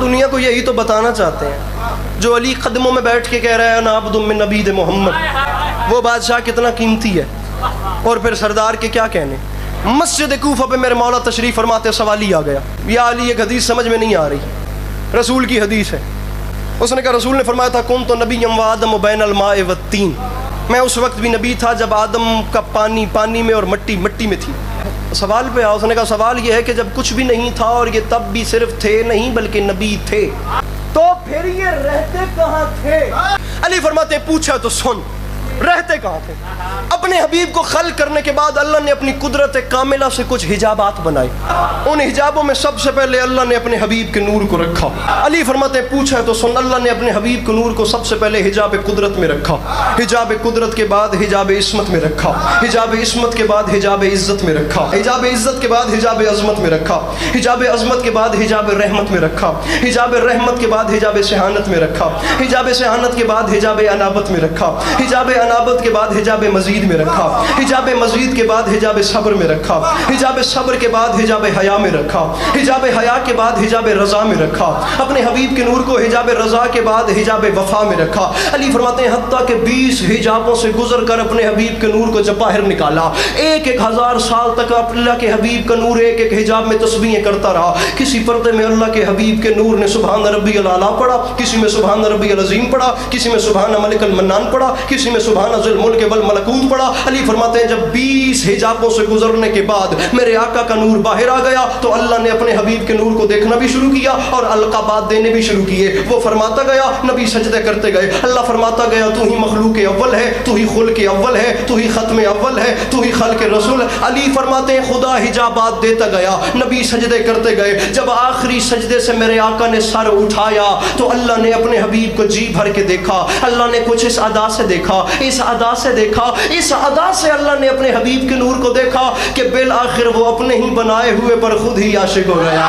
دنیا کو یہی تو بتانا چاہتے ہیں جو علی قدموں میں بیٹھ کے کہہ رہا ہے انا عبد من عبید محمد، وہ بادشاہ کتنا قیمتی ہے۔ اور پھر سردار کے کیا کہنے۔ مسجد کوفہ پہ میرے مولا تشریف فرماتے سوال ہی آ گیا، یا علی ایک حدیث سمجھ میں نہیں آ رہی، رسول کی حدیث ہے۔ اس نے کہا رسول نے فرمایا تھا کنت نبیا وآدم بین الماء والطین، میں اس وقت بھی نبی تھا جب آدم کا پانی میں اور مٹی میں تھی۔ سوال پہ آیا، اس نے کہا سوال یہ ہے کہ جب کچھ بھی نہیں تھا اور یہ تب بھی صرف تھے نہیں بلکہ نبی تھے، تو پھر یہ رہتے کہاں تھے؟ علی فرماتے ہیں پوچھا تو سن، رہتے کہاں تھے؟ اپنے حبیب کو خلق کرنے کے بعد اللہ نے اپنی قدرت کاملہ سے کچھ حجابات بنائے، ان حجابوں میں سب سے پہلے اللہ نے اپنے حبیب کے نور کو رکھا۔ علی فرماتے ہیں پوچھا تو سن، اللہ نے اپنے حبیب کے نور کو سب سے پہلے حجاب قدرت میں رکھا، حجاب قدرت کے بعد حجاب عصمت میں رکھا، حجاب عصمت کے بعد حجاب عزت میں رکھا، حجاب عزت کے بعد حجاب عظمت میں رکھا، حجاب عظمت کے بعد حجاب رحمت میں رکھا، حجاب رحمت کے بعد حجاب صحانت میں رکھا، حجاب صحانت کے بعد حجاب انابت میں رکھا، حجاب انابت کے بعد حجاب مزید میں رکھا، حجاب مزید کے بعد حجاب صبر میں رکھا، حجاب صبر کے بعد حجاب حیا میں رکھا، حجاب حیا کے بعد حجاب رضا میں رکھا، اپنے حبیب کے نور کو حجاب رضا کے بعد حجاب وفا میں رکھا۔ علی فرماتے ہیں حتیٰ کہ 20 حجابوں سے گزر کر اپنے حبیب کے نور کو جب باہر نکالا، 1000 سال تک اللہ کے حبیب کا نور ایک حجاب میں تسبیحیں کرتا رہا۔ کسی پردے میں اللہ کے حبیب کے نور نے سبحان ربی الاعلیٰ پڑھا، کسی میں سبحان ربی العظیم پڑھا، کسی میں سبحان ملک المنان پڑھا، کسی میں سبحان ذی الملک والملکوت پڑھا۔ علی فرماتے ہیں جب 20 حجابوں سے گزرنے کے بعد میرے آقا کا نور باہر آ گیا تو اللہ نے اپنے حبیب کے نور کو دیکھنا بھی شروع کیا اور القابات دینے بھی شروع کیے۔ وہ فرماتا گیا، نبی سجدے کرتے گئے، اللہ فرماتا گیا تو ہی مخلوق اول ہے، تو ہی خلق اول ہے، تو ہی ختم اول ہے، تو ہی خلق رسول۔ علی فرماتے ہیں خدا حجابات دیتا گیا، نبی سجدے کرتے گئے، جب آخری سجدے سے میرے آقا نے سر اٹھایا تو اللہ نے اپنے حبیب کو جی بھر کے دیکھا، اللہ نے کچھ اس ادا سے دیکھا، اس ادا سے دیکھا، اس ادا سے اللہ نے اپنے حبیب کے نور کو دیکھا کہ بالآخر وہ اپنے ہی بنائے ہوئے پر خود ہی عاشق ہو گیا،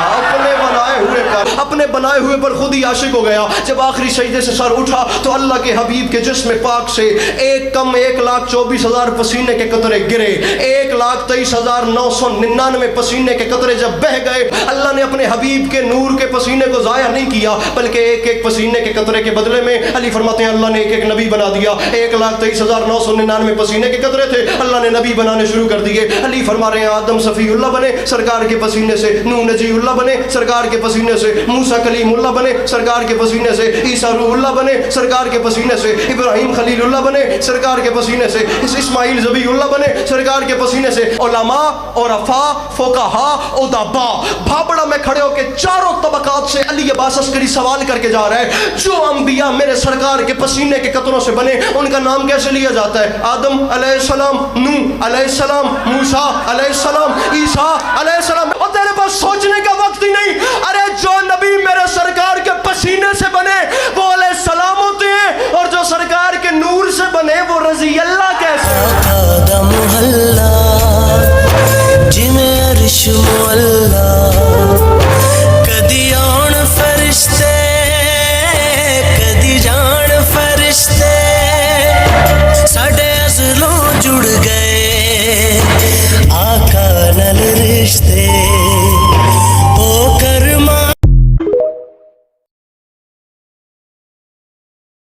اپنے بنائے ہوئے پر خود ہی عاشق ہو گیا۔ جب آخری سجدے سے سر اٹھا تو اللہ کے حبیب کے جسم پاک سے 1,24,000 پسینے کے قطرے گرے، 1,23,999 پسینے کے قطرے جب بہ گئے، اللہ نے اپنے حبیب کے نور کے پسینے کو ضائع نہیں کیا بلکہ ایک پسینے کے قطرے کے بدلے میں علی فرماتے ہیں اللہ نے ایک نبی بنا دیا۔ 1,23,999 پسینے کے قطرے تھے، اللہ نے نبی بنانے شروع کر دیے۔ علی فرما رہے ہیں آدم صفی اللہ بنے سرکار کے پسینے سے، نوح نجی اللہ بنے سرکار کے پسینے سے، موسیٰ کلیم اللہ بنے سرکار کے پسینے سے، عیسیٰ روح اللہ بنے سرکار کے پسینے سے، ابراہیم خلیل اللہ بنے سرکار کے پسینے سے، اسماعیل ذبیح اللہ بنے سرکار کے پسینے سے۔ علماء اور عفا فقہا ادبا بھابڑا میں کھڑے ہو کے چاروں طبقات سے علی عباس عسکری سوال کر کے جا رہا ہے جو انبیاء میرے سرکار کے پسینے کے قطروں سے بنے ان کا نام کیسے لیا جاتا ہے؟ آدم علیہ السلام، نوح علیہ السلام، موسیٰ علیہ السلام، عیسیٰ